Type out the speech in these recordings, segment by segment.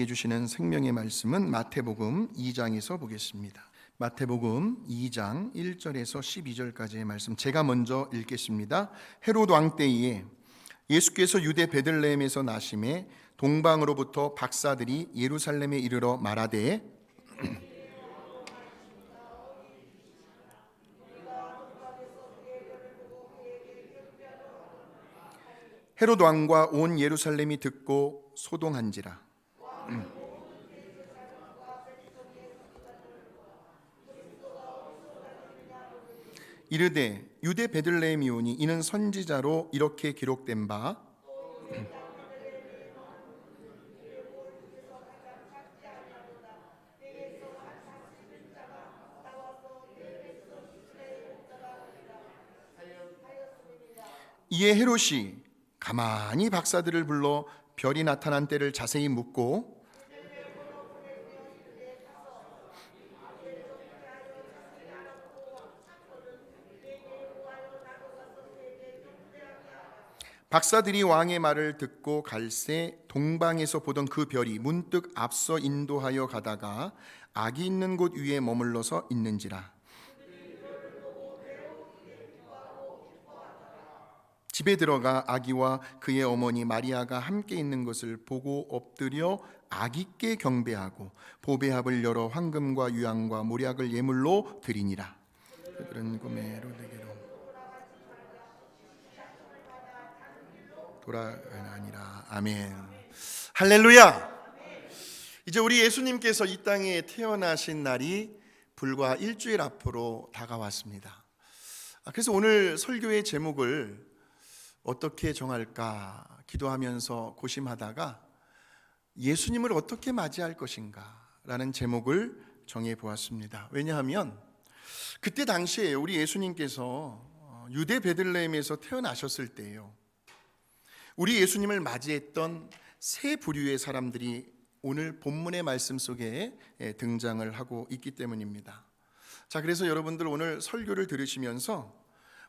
우리에게 주시는 생명의 말씀은 마태복음 2장에서 보겠습니다. 마태복음 2장 1절에서 12절까지의 말씀 제가 먼저 읽겠습니다. 헤롯 왕 때에 예수께서 유대 베들레헴에서 나심에 동방으로부터 박사들이 예루살렘에 이르러 말하되 헤롯 왕과 온 예루살렘이 듣고 소동한지라. 이르되 유대 베들레헴이오니 이는 선지자로 이렇게 기록된 바 이에 헤롯이 가만히 박사들을 불러 별이 나타난 때를 자세히 묻고 박사들이 왕의 말을 듣고 갈새 동방에서 보던 그 별이 문득 앞서 인도하여 가다가 악이 있는 곳 위에 머물러서 있는지라. 집에 들어가 아기와 그의 어머니 마리아가 함께 있는 것을 보고 엎드려 아기께 경배하고 보배합을 열어 황금과 유향과 모략을 예물로 드리니라. 그들은 꿈에 로데게로 돌아가니라. 아멘. 할렐루야. 이제 우리 예수님께서 이 땅에 태어나신 날이 불과 일주일 앞으로 다가왔습니다. 그래서 오늘 설교의 제목을 어떻게 정할까 기도하면서 고심하다가 예수님을 어떻게 맞이할 것인가 라는 제목을 정해 보았습니다. 왜냐하면 그때 당시에 우리 예수님께서 유대 베들레헴에서 태어나셨을 때예요. 우리 예수님을 맞이했던 세 부류의 사람들이 오늘 본문의 말씀 속에 등장을 하고 있기 때문입니다. 자, 그래서 여러분들 오늘 설교를 들으시면서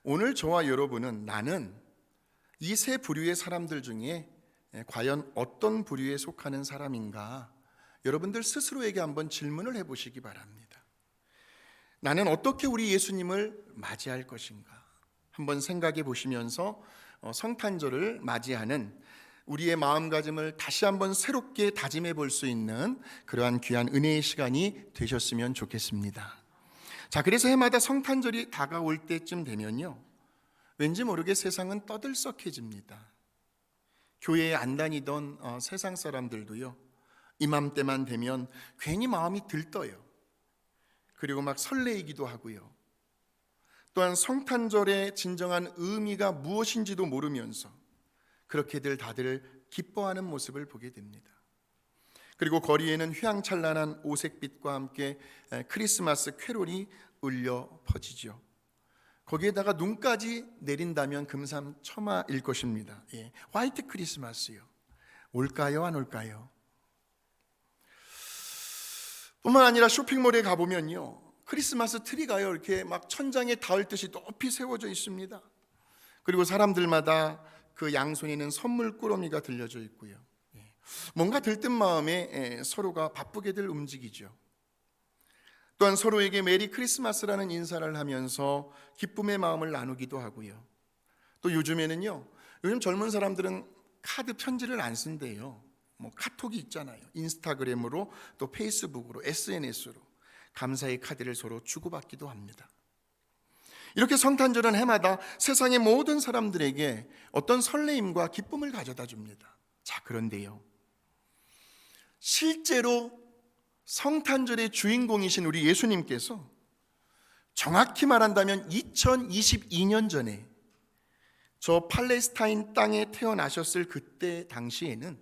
오늘 저와 여러분은 나는 이 세 부류의 사람들 중에 과연 어떤 부류에 속하는 사람인가 여러분들 스스로에게 한번 질문을 해보시기 바랍니다. 나는 어떻게 우리 예수님을 맞이할 것인가 한번 생각해 보시면서 성탄절을 맞이하는 우리의 마음가짐을 다시 한번 새롭게 다짐해 볼 수 있는 그러한 귀한 은혜의 시간이 되셨으면 좋겠습니다. 자, 그래서 해마다 성탄절이 다가올 때쯤 되면요, 왠지 모르게 세상은 떠들썩해집니다. 교회에 안 다니던 세상 사람들도요, 이맘때만 되면 괜히 마음이 들떠요. 그리고 막 설레이기도 하고요. 또한 성탄절의 진정한 의미가 무엇인지도 모르면서 그렇게들 다들 기뻐하는 모습을 보게 됩니다. 그리고 거리에는 휘황찬란한 오색빛과 함께 크리스마스 캐롤이 울려 퍼지죠. 거기에다가 눈까지 내린다면 금상첨화일 것입니다. 화이트 크리스마스요. 올까요, 안 올까요? 뿐만 아니라 쇼핑몰에 가보면요, 크리스마스 트리가요 이렇게 막 천장에 닿을 듯이 높이 세워져 있습니다. 그리고 사람들마다 그 양손에는 선물 꾸러미가 들려져 있고요. 뭔가 들뜬 마음에 서로가 바쁘게들 움직이죠. 또한 서로에게 메리 크리스마스라는 인사를 하면서 기쁨의 마음을 나누기도 하고요. 또 요즘에는요, 요즘 젊은 사람들은 카드 편지를 안 쓴대요. 카톡이 있잖아요. 인스타그램으로 또 페이스북으로 SNS로 감사의 카드를 서로 주고받기도 합니다. 이렇게 성탄절은 해마다 세상의 모든 사람들에게 어떤 설레임과 기쁨을 가져다 줍니다. 자, 그런데요, 실제로 성탄절의 주인공이신 우리 예수님께서 정확히 말한다면 2022년 전에 저 팔레스타인 땅에 태어나셨을 그때 당시에는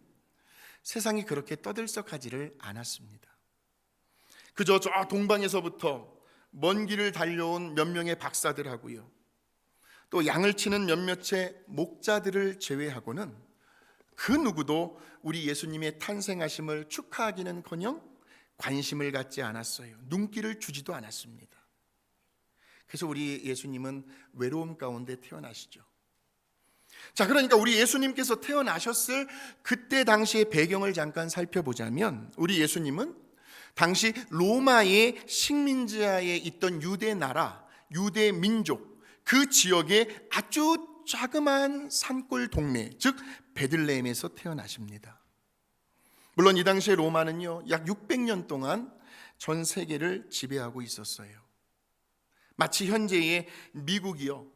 세상이 그렇게 떠들썩하지를 않았습니다. 그저 저 동방에서부터 먼 길을 달려온 몇 명의 박사들하고요, 또 양을 치는 몇몇의 목자들을 제외하고는 그 누구도 우리 예수님의 탄생하심을 축하하기는커녕 관심을 갖지 않았어요. 눈길을 주지도 않았습니다. 그래서 우리 예수님은 외로움 가운데 태어나시죠. 자, 그러니까 우리 예수님께서 태어나셨을 그때 당시의 배경을 잠깐 살펴보자면, 우리 예수님은 당시 로마의 식민지하에 있던 유대 나라, 유대 민족, 그 지역의 아주 자그마한 산골 동네, 즉 베들레헴에서 태어나십니다. 물론 이 당시에 로마는요, 약 600년 동안 전 세계를 지배하고 있었어요. 마치 현재의 미국이요,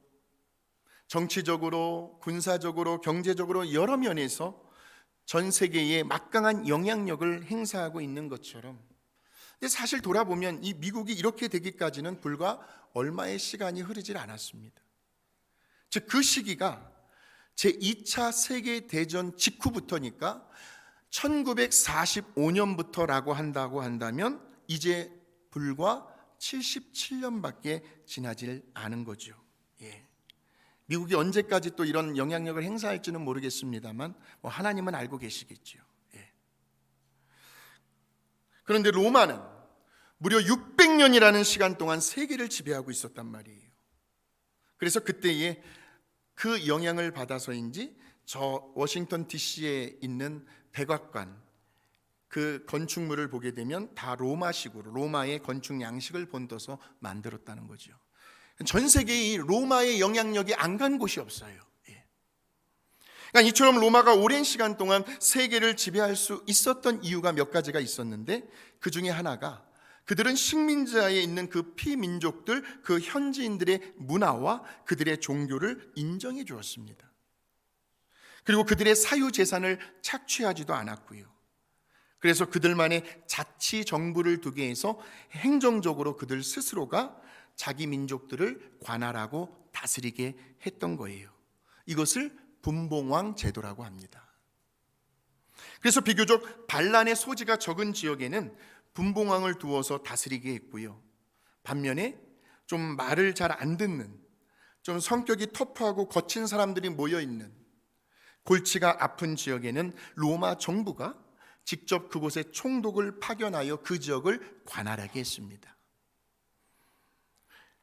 정치적으로, 군사적으로, 경제적으로 여러 면에서 전 세계에 막강한 영향력을 행사하고 있는 것처럼, 근데 사실 돌아보면 이 미국이 이렇게 되기까지는 불과 얼마의 시간이 흐르질 않았습니다. 즉 그 시기가 제2차 세계대전 직후부터니까 1945년부터라고 한다고 한다면 이제 불과 77년밖에 지나질 않은 거죠. 예. 미국이 언제까지 또 이런 영향력을 행사할지는 모르겠습니다만 하나님은 알고 계시겠죠. 예. 그런데 로마는 무려 600년이라는 시간 동안 세계를 지배하고 있었단 말이에요. 그래서 그때에 그 영향을 받아서인지 저 워싱턴 DC에 있는 백악관, 그 건축물을 보게 되면 다 로마식으로, 로마의 건축 양식을 본떠서 만들었다는 거죠. 전 세계에 이 로마의 영향력이 안 간 곳이 없어요. 그러니까 이처럼 로마가 오랜 시간 동안 세계를 지배할 수 있었던 이유가 몇 가지가 있었는데, 그 중에 하나가 그들은 식민지하에 있는 그 피민족들, 그 현지인들의 문화와 그들의 종교를 인정해 주었습니다. 그리고 그들의 사유재산을 착취하지도 않았고요. 그래서 그들만의 자치 정부를 두게 해서 행정적으로 그들 스스로가 자기 민족들을 관할하고 다스리게 했던 거예요. 이것을 분봉왕 제도라고 합니다. 그래서 비교적 반란의 소지가 적은 지역에는 분봉왕을 두어서 다스리게 했고요. 반면에 좀 말을 잘 안 듣는, 좀 성격이 터프하고 거친 사람들이 모여 있는, 골치가 아픈 지역에는 로마 정부가 직접 그곳에 총독을 파견하여 그 지역을 관할하게 했습니다.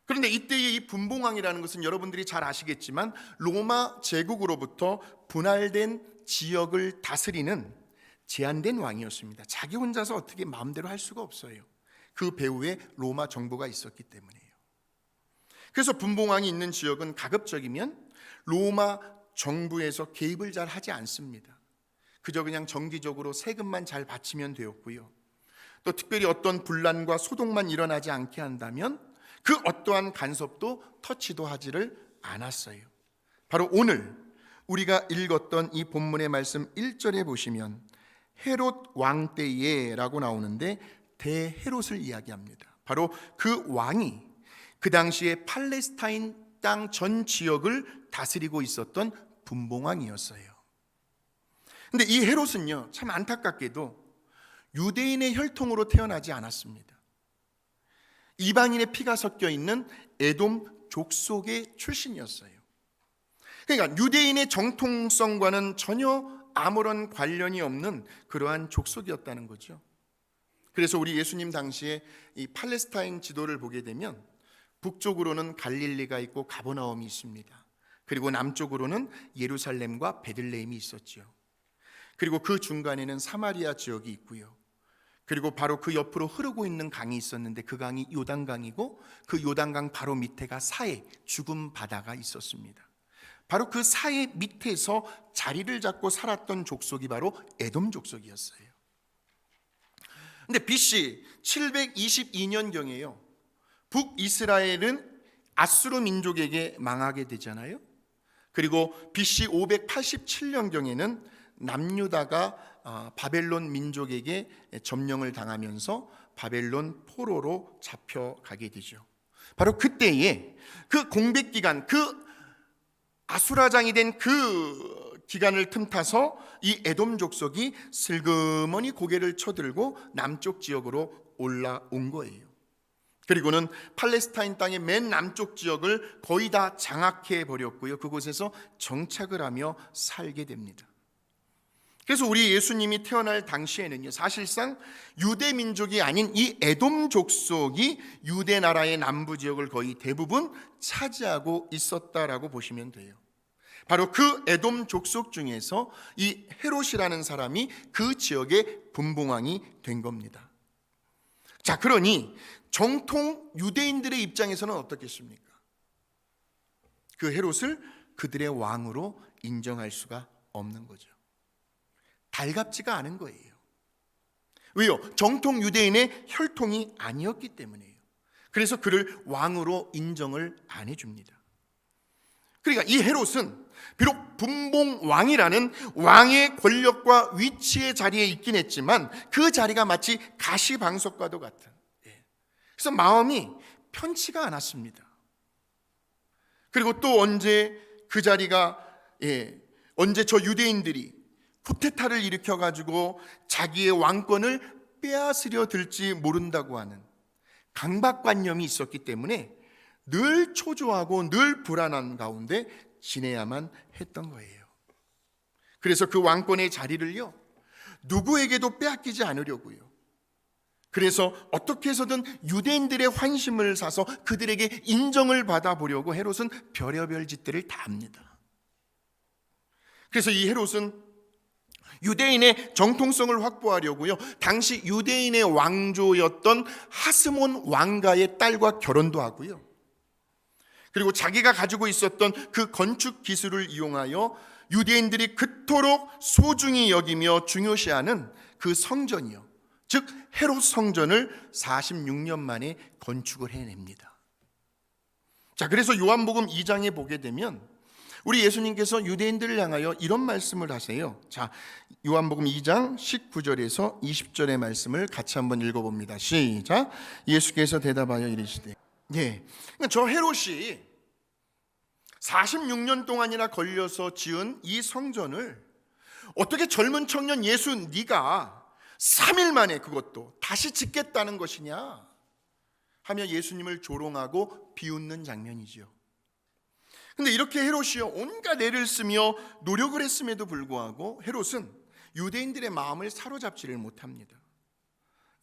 그런데 이때의 이 분봉왕이라는 것은 여러분들이 잘 아시겠지만 로마 제국으로부터 분할된 지역을 다스리는 제한된 왕이었습니다. 자기 혼자서 어떻게 마음대로 할 수가 없어요. 그 배후에 로마 정부가 있었기 때문이에요. 그래서 분봉왕이 있는 지역은 가급적이면 로마 정부에서 개입을 잘 하지 않습니다. 그저 그냥 정기적으로 세금만 잘 바치면 되었고요. 또 특별히 어떤 분란과 소동만 일어나지 않게 한다면 그 어떠한 간섭도 터치도 하지를 않았어요. 바로 오늘 우리가 읽었던 이 본문의 말씀 1절에 보시면 헤롯 왕 때에 라고 나오는데 대헤롯을 이야기합니다. 바로 그 왕이 그 당시에 팔레스타인 땅 전 지역을 다스리고 있었던 분봉왕이었어요. 근데 이 헤롯은요, 참 안타깝게도 유대인의 혈통으로 태어나지 않았습니다. 이방인의 피가 섞여 있는 에돔 족속의 출신이었어요. 그러니까 유대인의 정통성과는 전혀 아무런 관련이 없는 그러한 족속이었다는 거죠. 그래서 우리 예수님 당시에 이 팔레스타인 지도를 보게 되면 북쪽으로는 갈릴리가 있고 가버나움이 있습니다. 그리고 남쪽으로는 예루살렘과 베들레헴이 있었지요. 그리고 그 중간에는 사마리아 지역이 있고요. 그리고 바로 그 옆으로 흐르고 있는 강이 있었는데 그 강이 요단강이고 그 요단강 바로 밑에가 사해, 죽음 바다가 있었습니다. 바로 그 사해 밑에서 자리를 잡고 살았던 족속이 바로 에돔 족속이었어요. 근데 BC 722년경에요. 북이스라엘은 아수르 민족에게 망하게 되잖아요. 그리고 BC 587년경에는 남유다가 바벨론 민족에게 점령을 당하면서 바벨론 포로로 잡혀가게 되죠. 바로 그때에 그 공백 기간, 그 아수라장이 된 그 기간을 틈타서 이 에돔 족속이 슬그머니 고개를 쳐들고 남쪽 지역으로 올라온 거예요. 그리고는 팔레스타인 땅의 맨 남쪽 지역을 거의 다 장악해 버렸고요. 그곳에서 정착을 하며 살게 됩니다. 그래서 우리 예수님이 태어날 당시에는요, 사실상 유대 민족이 아닌 이 에돔 족속이 유대 나라의 남부 지역을 거의 대부분 차지하고 있었다라고 보시면 돼요. 바로 그 에돔 족속 중에서 이 헤롯이라는 사람이 그 지역의 분봉왕이 된 겁니다. 자, 그러니 정통 유대인들의 입장에서는 어떻겠습니까? 그 헤롯을 그들의 왕으로 인정할 수가 없는 거죠. 달갑지가 않은 거예요. 왜요? 정통 유대인의 혈통이 아니었기 때문이에요. 그래서 그를 왕으로 인정을 안 해줍니다. 그러니까 이 헤롯은 비록 분봉왕이라는 왕의 권력과 위치의 자리에 있긴 했지만 그 자리가 마치 가시방석과도 같은, 그래서 마음이 편치가 않았습니다. 그리고 또 언제 그 자리가 언제 저 유대인들이 쿠데타를 일으켜가지고 자기의 왕권을 빼앗으려 들지 모른다고 하는 강박관념이 있었기 때문에 늘 초조하고 늘 불안한 가운데 지내야만 했던 거예요. 그래서 그 왕권의 자리를요, 누구에게도 빼앗기지 않으려고요. 그래서 어떻게 해서든 유대인들의 환심을 사서 그들에게 인정을 받아보려고 헤롯은 별의별 짓들을 다 합니다. 그래서 이 헤롯은 유대인의 정통성을 확보하려고요, 당시 유대인의 왕조였던 하스몬 왕가의 딸과 결혼도 하고요, 그리고 자기가 가지고 있었던 그 건축 기술을 이용하여 유대인들이 그토록 소중히 여기며 중요시하는 그 성전이요, 즉 헤롯 성전을 46년 만에 건축을 해냅니다. 자, 그래서 요한복음 2장에 보게 되면 우리 예수님께서 유대인들을 향하여 이런 말씀을 하세요. 자, 요한복음 2장 19절에서 20절의 말씀을 같이 한번 읽어봅니다. 시작. 예수께서 대답하여 이르시되, 그러니까 저 헤롯이 46년 동안이나 걸려서 지은 이 성전을 어떻게 젊은 청년 예수 네가 3일 만에 그것도 다시 짓겠다는 것이냐 하며 예수님을 조롱하고 비웃는 장면이지요. 근데 이렇게 헤롯이요, 온갖 애를 쓰며 노력을 했음에도 불구하고 헤롯은 유대인들의 마음을 사로잡지를 못합니다.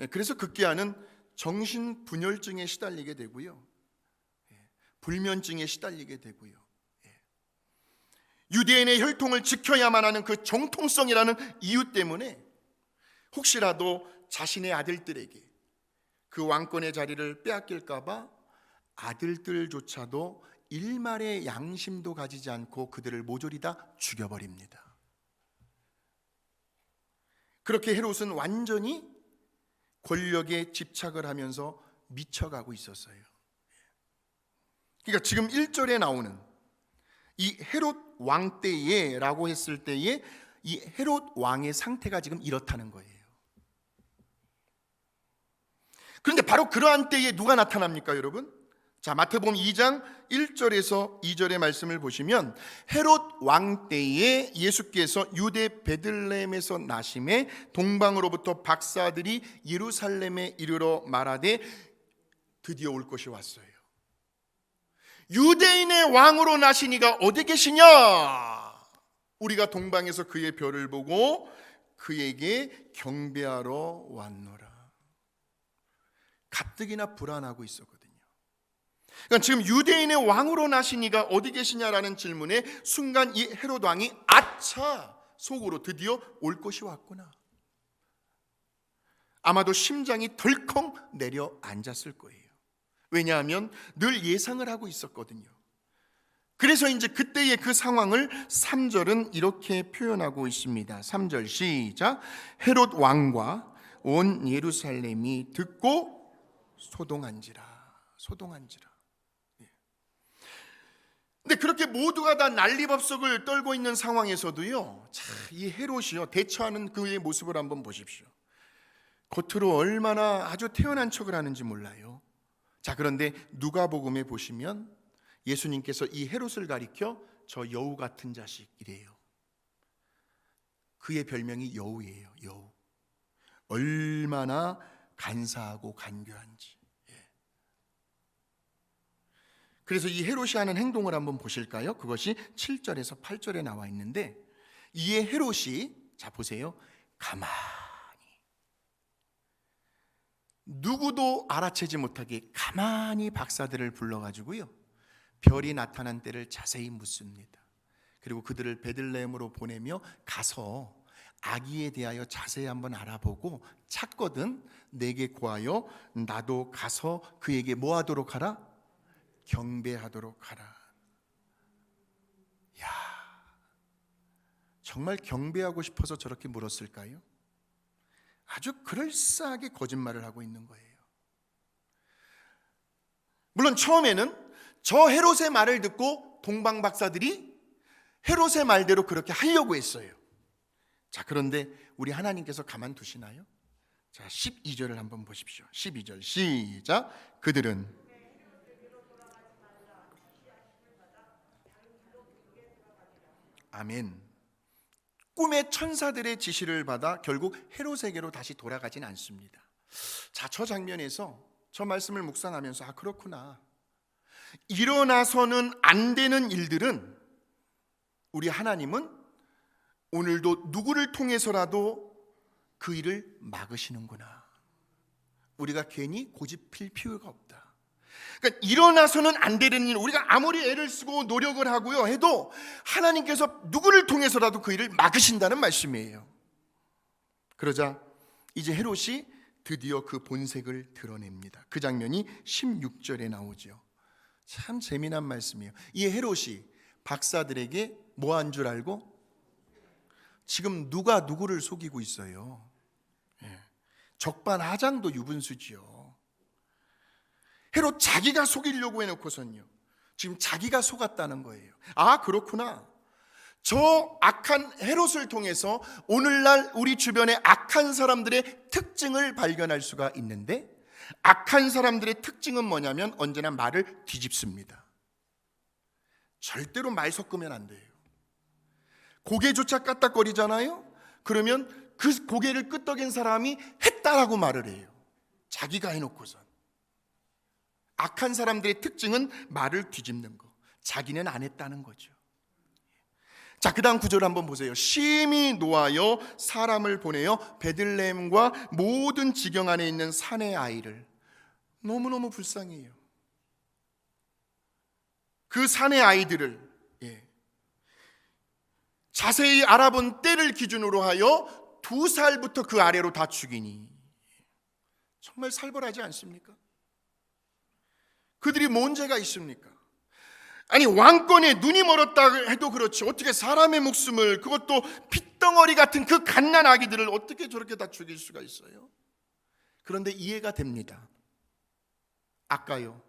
그래서 급기야는 정신분열증에 시달리게 되고요, 불면증에 시달리게 되고요, 유대인의 혈통을 지켜야만 하는 그 정통성이라는 이유 때문에 혹시라도 자신의 아들들에게 그 왕권의 자리를 빼앗길까 봐 아들들조차도 일말의 양심도 가지지 않고 그들을 모조리 다 죽여버립니다. 그렇게 헤롯은 완전히 권력에 집착을 하면서 미쳐가고 있었어요. 그러니까 지금 1절에 나오는 이 헤롯 왕 때에 라고 했을 때에 이 헤롯 왕의 상태가 지금 이렇다는 거예요. 그런데 바로 그러한 때에 누가 나타납니까, 여러분? 자, 마태복음 2장 1절에서 2절의 말씀을 보시면 헤롯 왕 때에 예수께서 유대 베들레헴에서 나심에 동방으로부터 박사들이 예루살렘에 이르러 말하되 드디어 올 것이 왔어요. 유대인의 왕으로 나시니가 어디 계시냐? 우리가 동방에서 그의 별을 보고 그에게 경배하러 왔노라. 가뜩이나 불안하고 있었거든요. 그러니까 지금 유대인의 왕으로 나시니가 어디 계시냐라는 질문에 순간 이 헤롯 왕이 아차 속으로 드디어 올 것이 왔구나. 아마도 심장이 덜컹 내려앉았을 거예요. 왜냐하면 늘 예상을 하고 있었거든요. 그래서 이제 그때의 그 상황을 3절은 이렇게 표현하고 있습니다. 3절 시작. 헤롯 왕과 온 예루살렘이 듣고 소동한지라. 근데 그렇게 모두가 다 난리법석을 떨고 있는 상황에서도요, 이 헤롯이요, 대처하는 그의 모습을 한번 보십시오. 겉으로 얼마나 아주 태연한 척을 하는지 몰라요. 자, 그런데 누가복음에 보시면 예수님께서 이 헤롯을 가리켜 저 여우 같은 자식이래요. 그의 별명이 여우예요. 여우. 얼마나 간사하고 간교한지. 그래서 이 헤롯이 하는 행동을 한번 보실까요? 그것이 7절에서 8절에 나와 있는데, 이에 헤롯이, 자 보세요, 가만히 누구도 알아채지 못하게 가만히 박사들을 불러가지고요, 별이 나타난 때를 자세히 묻습니다. 그리고 그들을 베들레헴으로 보내며 가서 아기에 대하여 자세히 한번 알아보고 찾거든 내게 구하여 나도 가서 그에게 뭐 하도록 하라? 경배하도록 하라. 야, 정말 경배하고 싶어서 저렇게 물었을까요? 아주 그럴싸하게 거짓말을 하고 있는 거예요. 물론 처음에는 저 헤롯의 말을 듣고 동방 박사들이 헤롯의 말대로 그렇게 하려고 했어요. 자, 그런데 우리 하나님께서 가만두시나요? 자, 12절을 한번 보십시오. 12절 시작. 그들은 아멘. 꿈의 천사들의 지시를 받아 결국 헤롯에게로 다시 돌아가진 않습니다. 자, 저 장면에서 저 말씀을 묵상하면서 아, 그렇구나. 일어나서는 안 되는 일들은 우리 하나님은 오늘도 누구를 통해서라도 그 일을 막으시는구나. 우리가 괜히 고집필 필요가 없다. 그러니까 일어나서는 안 되는 일, 우리가 아무리 애를 쓰고 노력을 하고요 해도 하나님께서 누구를 통해서라도 그 일을 막으신다는 말씀이에요. 그러자 이제 헤롯이 드디어 그 본색을 드러냅니다. 그 장면이 16절에 나오죠. 참 재미난 말씀이에요. 이 헤롯이 박사들에게 뭐 한 줄 알고? 지금 누가 누구를 속이고 있어요? 적반하장도 유분수지요. 헤롯 자기가 속이려고 해놓고선요 지금 자기가 속았다는 거예요. 아, 그렇구나. 저 악한 헤롯을 통해서 오늘날 우리 주변의 악한 사람들의 특징을 발견할 수가 있는데, 악한 사람들의 특징은 뭐냐면 언제나 말을 뒤집습니다. 절대로 말 섞으면 안 돼요. 고개조차 까딱거리잖아요. 그러면 그 고개를 끄덕인 사람이 했다라고 말을 해요. 자기가 해놓고선. 악한 사람들의 특징은 말을 뒤집는 거, 자기는 안 했다는 거죠. 자, 그 다음 구절 한번 보세요. 심히 노하여 사람을 보내어 베들레헴과 모든 지경 안에 있는 산의 아이를, 너무너무 불쌍해요. 그 산의 아이들을 자세히 알아본 때를 기준으로 하여 2살부터 그 아래로 다 죽이니. 정말 살벌하지 않습니까? 그들이 뭔 죄가 있습니까? 아니, 왕권에 눈이 멀었다 해도 그렇지, 어떻게 사람의 목숨을, 그것도 핏덩어리 같은 그 갓난 아기들을 어떻게 저렇게 다 죽일 수가 있어요? 그런데 이해가 됩니다. 아까요,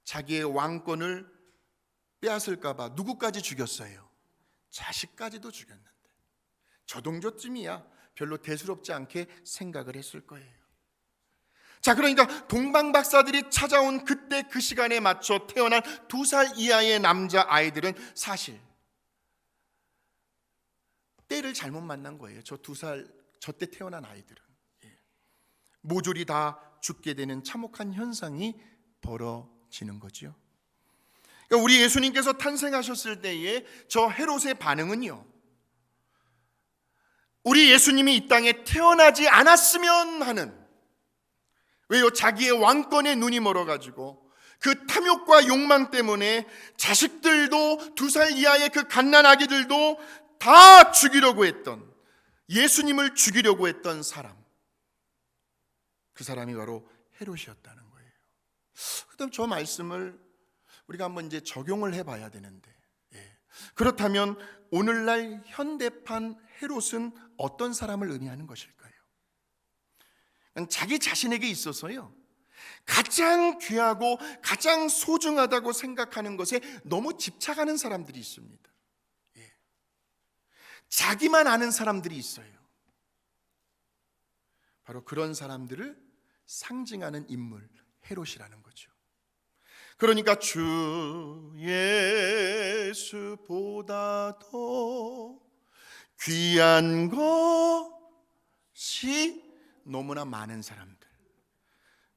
자기의 왕권을 빼앗을까 봐 누구까지 죽였어요? 자식까지도 죽였는데 저 정도쯤이야 별로 대수롭지 않게 생각을 했을 거예요. 자, 그러니까 동방 박사들이 찾아온 그때 그 시간에 맞춰 태어난 2살 이하의 남자 아이들은 사실 때를 잘못 만난 거예요. 저 2살 저때 태어난 아이들은 모조리 다 죽게 되는 참혹한 현상이 벌어지는 거죠. 그러니까 우리 예수님께서 탄생하셨을 때에 저 헤롯의 반응은요, 우리 예수님이 이 땅에 태어나지 않았으면 하는, 왜요? 자기의 왕권에 눈이 멀어가지고 그 탐욕과 욕망 때문에 자식들도 2살 이하의 그 갓난 아기들도 다 죽이려고 했던, 예수님을 죽이려고 했던 사람, 그 사람이 바로 헤롯이었다는 거예요. 그다음 저 말씀을 우리가 한번 이제 적용을 해봐야 되는데, 그렇다면 오늘날 현대판 헤롯은 어떤 사람을 의미하는 것일까요? 자기 자신에게 있어서요, 가장 귀하고 가장 소중하다고 생각하는 것에 너무 집착하는 사람들이 있습니다. 자기만 아는 사람들이 있어요. 바로 그런 사람들을 상징하는 인물, 헤롯이라는 거죠. 그러니까 주 예수보다도 귀한 것이 너무나 많은 사람들,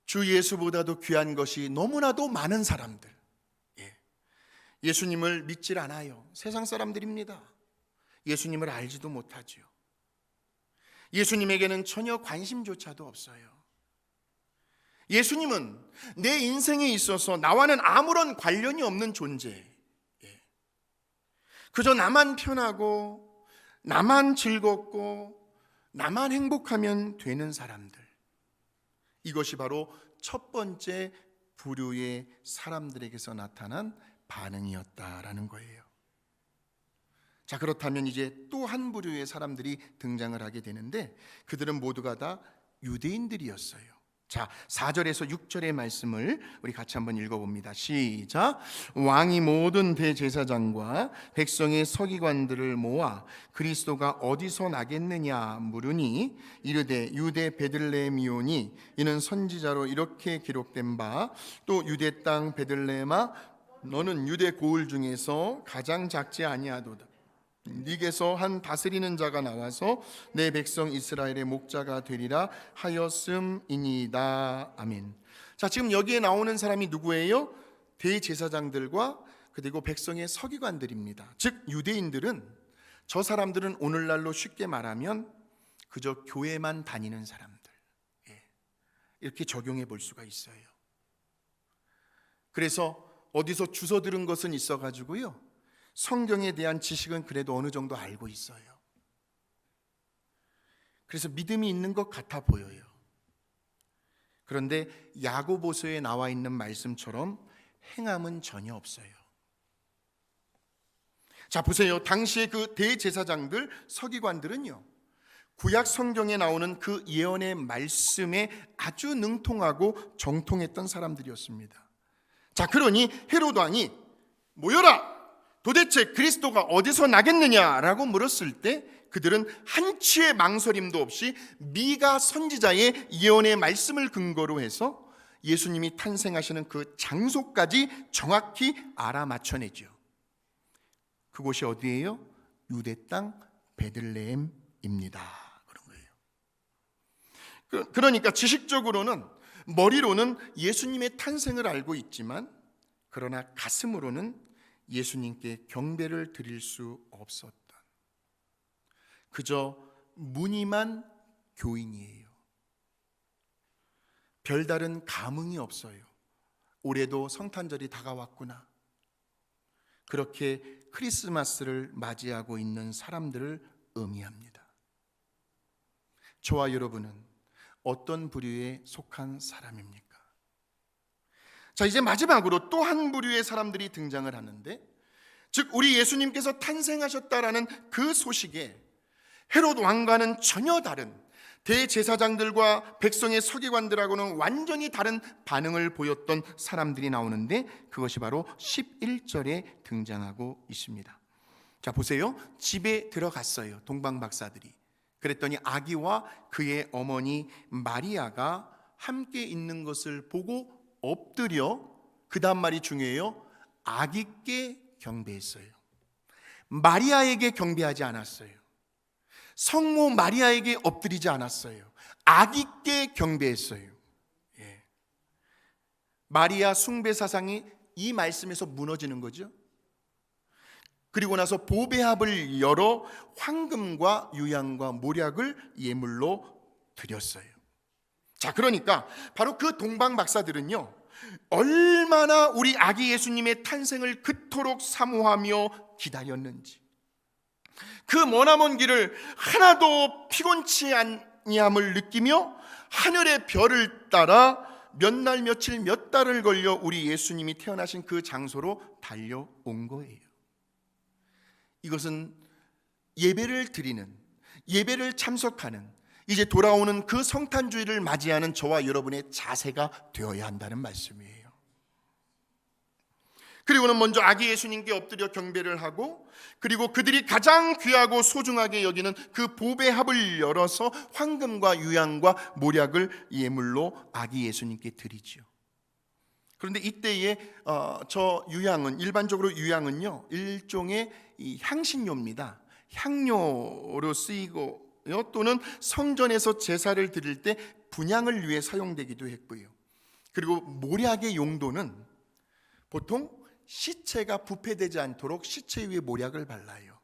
주 예수보다도 귀한 것이 너무나도 많은 사람들, 예수님을 믿질 않아요. 세상 사람들입니다. 예수님을 알지도 못하죠. 예수님에게는 전혀 관심조차도 없어요. 예수님은 내 인생에 있어서 나와는 아무런 관련이 없는 존재. 그저 나만 편하고 나만 즐겁고 나만 행복하면 되는 사람들, 이것이 바로 첫 번째 부류의 사람들에게서 나타난 반응이었다라는 거예요. 자, 그렇다면 이제 또 한 부류의 사람들이 등장을 하게 되는데, 그들은 모두가 다 유대인들이었어요. 자, 4절에서 6절의 말씀을 우리 같이 한번 읽어봅니다. 시작. 왕이 모든 대제사장과 백성의 서기관들을 모아 그리스도가 어디서 나겠느냐 물으니 이르되 유대 베들레헴이오니 이는 선지자로 이렇게 기록된 바 또 유대 땅 베들레헴아 너는 유대 고을 중에서 가장 작지 아니하도다. 네게서 한 다스리는 자가 나와서 내 백성 이스라엘의 목자가 되리라 하였음이니이다. 아멘. 자, 지금 여기에 나오는 사람이 누구예요? 대제사장들과 그리고 백성의 서기관들입니다. 즉 유대인들은, 저 사람들은 오늘날로 쉽게 말하면 그저 교회만 다니는 사람들, 이렇게 적용해 볼 수가 있어요. 그래서 어디서 주워 들은 것은 있어가지고요, 성경에 대한 지식은 그래도 어느 정도 알고 있어요. 그래서 믿음이 있는 것 같아 보여요. 그런데 야고보서에 나와 있는 말씀처럼 행함은 전혀 없어요. 자, 보세요. 당시에 그 대제사장들, 서기관들은요, 구약 성경에 나오는 그 예언의 말씀에 아주 능통하고 정통했던 사람들이었습니다. 자, 그러니 헤롯 왕이 모여라! 도대체 그리스도가 어디서 나겠느냐라고 물었을 때 그들은 한치의 망설임도 없이 미가 선지자의 예언의 말씀을 근거로 해서 예수님이 탄생하시는 그 장소까지 정확히 알아맞혀내죠. 그곳이 어디예요? 유대 땅 베들레헴입니다. 그런 거예요. 그러니까 지식적으로는, 머리로는 예수님의 탄생을 알고 있지만, 그러나 가슴으로는 예수님께 경배를 드릴 수 없었던, 그저 무늬만 교인이에요. 별다른 감흥이 없어요. 올해도 성탄절이 다가왔구나. 그렇게 크리스마스를 맞이하고 있는 사람들을 의미합니다. 저와 여러분은 어떤 부류에 속한 사람입니까? 자, 이제 마지막으로 또 한 부류의 사람들이 등장을 하는데, 즉 우리 예수님께서 탄생하셨다라는 그 소식에 헤롯 왕과는 전혀 다른, 대제사장들과 백성의 서기관들하고는 완전히 다른 반응을 보였던 사람들이 나오는데, 그것이 바로 11절에 등장하고 있습니다. 자, 보세요. 집에 들어갔어요, 동방박사들이. 그랬더니 아기와 그의 어머니 마리아가 함께 있는 것을 보고 엎드려, 그 다음 말이 중요해요, 아기께 경배했어요. 마리아에게 경배하지 않았어요. 성모 마리아에게 엎드리지 않았어요. 아기께 경배했어요. 마리아 숭배 사상이 이 말씀에서 무너지는 거죠. 그리고 나서 보배합을 열어 황금과 유향과 모략을 예물로 드렸어요. 자, 그러니까 바로 그 동방 박사들은요, 얼마나 우리 아기 예수님의 탄생을 그토록 사모하며 기다렸는지, 그 머나먼 길을 하나도 피곤치 아니함을 느끼며 하늘의 별을 따라 몇 날 며칠 몇 달을 걸려 우리 예수님이 태어나신 그 장소로 달려온 거예요. 이것은 예배를 드리는, 예배를 참석하는, 이제 돌아오는 그 성탄주의를 맞이하는 저와 여러분의 자세가 되어야 한다는 말씀이에요. 그리고는 먼저 아기 예수님께 엎드려 경배를 하고, 그리고 그들이 가장 귀하고 소중하게 여기는 그 보배합을 열어서 황금과 유향과 모략을 예물로 아기 예수님께 드리죠. 그런데 이때에 저 유향은, 일반적으로 유향은요, 일종의 이 향신료입니다. 향료로 쓰이고 또는 성전에서 제사를 드릴 때 분향을 위해 사용되기도 했고요. 그리고 모략의 용도는 보통 시체가 부패되지 않도록 시체 위에 모략을 발라요.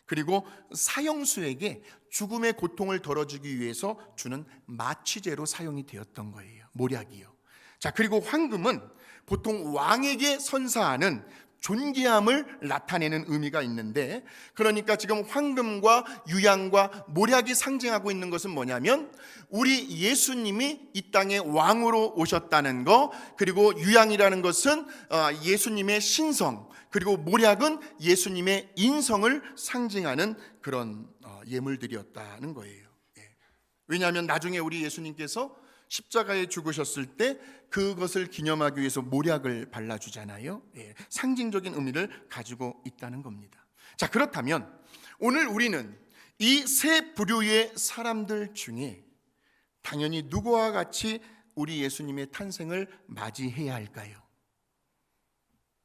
그리고 사형수에게 죽음의 고통을 덜어주기 위해서 주는 마취제로 사용이 되었던 거예요, 모략이요. 자, 그리고 황금은 보통 왕에게 선사하는 존귀함을 나타내는 의미가 있는데, 그러니까 지금 황금과 유향과 모략이 상징하고 있는 것은 뭐냐면 우리 예수님이 이 땅에 왕으로 오셨다는 거, 그리고 유향이라는 것은 예수님의 신성, 그리고 모략은 예수님의 인성을 상징하는 그런 예물들이었다는 거예요. 왜냐하면 나중에 우리 예수님께서 십자가에 죽으셨을 때 그것을 기념하기 위해서 모략을 발라주잖아요. 상징적인 의미를 가지고 있다는 겁니다. 자, 그렇다면 오늘 우리는 이 세 부류의 사람들 중에 당연히 누구와 같이 우리 예수님의 탄생을 맞이해야 할까요?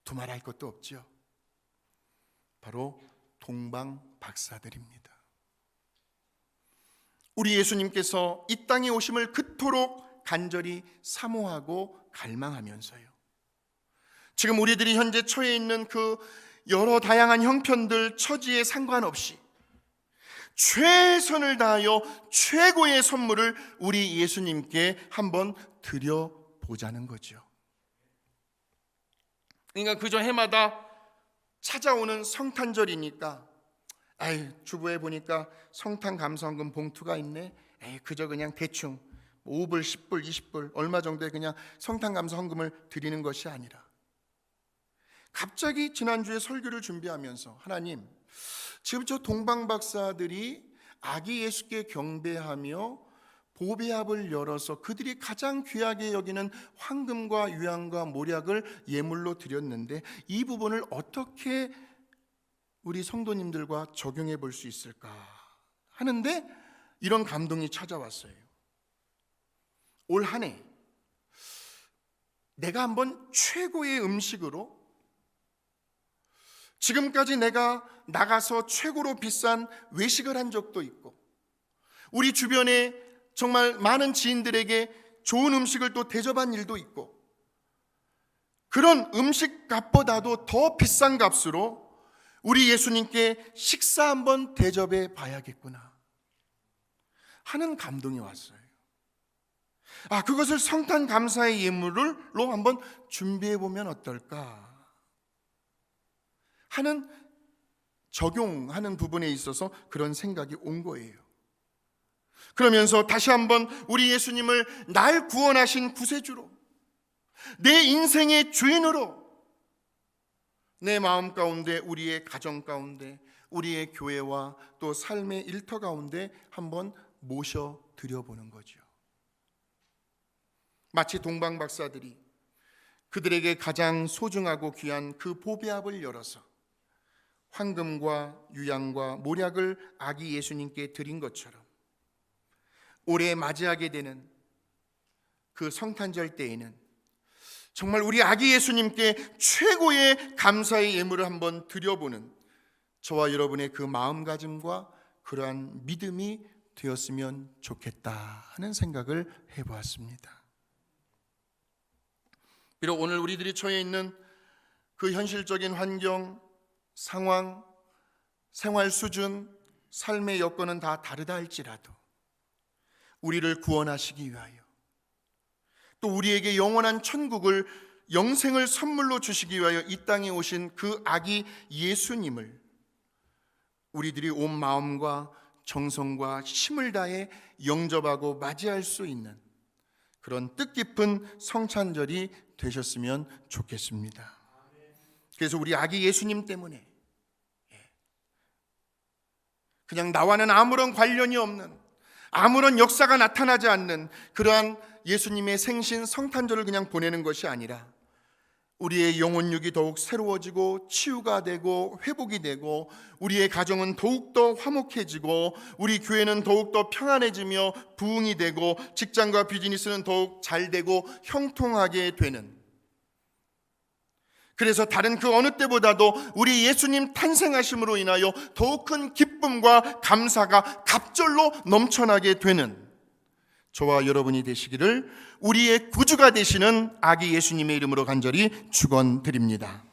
두말할 것도 없죠. 바로 동방 박사들입니다. 우리 예수님께서 이 땅에 오심을 그토록 간절히 사모하고 갈망하면서요, 지금 우리들이 현재 처해 있는 그 여러 다양한 형편들, 처지에 상관없이 최선을 다하여 최고의 선물을 우리 예수님께 한번 드려보자는 거죠. 그러니까 그저 해마다 찾아오는 성탄절이니까 주부에 보니까 성탄 감사헌금 봉투가 있네. 그저 그냥 대충 5불, 10불, 20불 얼마 정도의 그냥 성탄 감사헌금을 드리는 것이 아니라, 갑자기 지난주에 설교를 준비하면서 하나님, 지금 저 동방박사들이 아기 예수께 경배하며 보배합을 열어서 그들이 가장 귀하게 여기는 황금과 유향과 모략을 예물로 드렸는데 이 부분을 어떻게 우리 성도님들과 적용해 볼 수 있을까 하는데 이런 감동이 찾아왔어요. 올 한 해 내가 한번 최고의 음식으로, 지금까지 내가 나가서 최고로 비싼 외식을 한 적도 있고, 우리 주변에 정말 많은 지인들에게 좋은 음식을 또 대접한 일도 있고, 그런 음식 값보다도 더 비싼 값으로 우리 예수님께 식사 한번 대접해 봐야겠구나 하는 감동이 왔어요. 그것을 성탄 감사의 예물로 한번 준비해 보면 어떨까 하는, 적용하는 부분에 있어서 그런 생각이 온 거예요. 그러면서 다시 한번 우리 예수님을 날 구원하신 구세주로, 내 인생의 주인으로, 내 마음 가운데, 우리의 가정 가운데, 우리의 교회와 또 삶의 일터 가운데 한번 모셔 드려보는 거죠. 마치 동방 박사들이 그들에게 가장 소중하고 귀한 그 보배합을 열어서 황금과 유향과 모략을 아기 예수님께 드린 것처럼, 올해 맞이하게 되는 그 성탄절 때에는 정말 우리 아기 예수님께 최고의 감사의 예물을 한번 드려보는 저와 여러분의 그 마음가짐과 그러한 믿음이 되었으면 좋겠다 하는 생각을 해보았습니다. 비록 오늘 우리들이 처해 있는 그 현실적인 환경, 상황, 생활 수준, 삶의 여건은 다 다르다 할지라도 우리를 구원하시기 위하여, 또 우리에게 영원한 천국을, 영생을 선물로 주시기 위하여 이 땅에 오신 그 아기 예수님을 우리들이 온 마음과 정성과 힘을 다해 영접하고 맞이할 수 있는 그런 뜻깊은 성탄절이 되셨으면 좋겠습니다. 그래서 우리 아기 예수님 때문에 그냥 나와는 아무런 관련이 없는, 아무런 역사가 나타나지 않는 그러한 예수님의 생신 성탄절을 그냥 보내는 것이 아니라 우리의 영혼육이 더욱 새로워지고 치유가 되고 회복이 되고, 우리의 가정은 더욱더 화목해지고, 우리 교회는 더욱더 평안해지며 부흥이 되고, 직장과 비즈니스는 더욱 잘 되고 형통하게 되는, 그래서 다른 그 어느 때보다도 우리 예수님 탄생하심으로 인하여 더욱 큰 기쁨과 감사가 갑절로 넘쳐나게 되는 저와 여러분이 되시기를 우리의 구주가 되시는 아기 예수님의 이름으로 간절히 축원드립니다.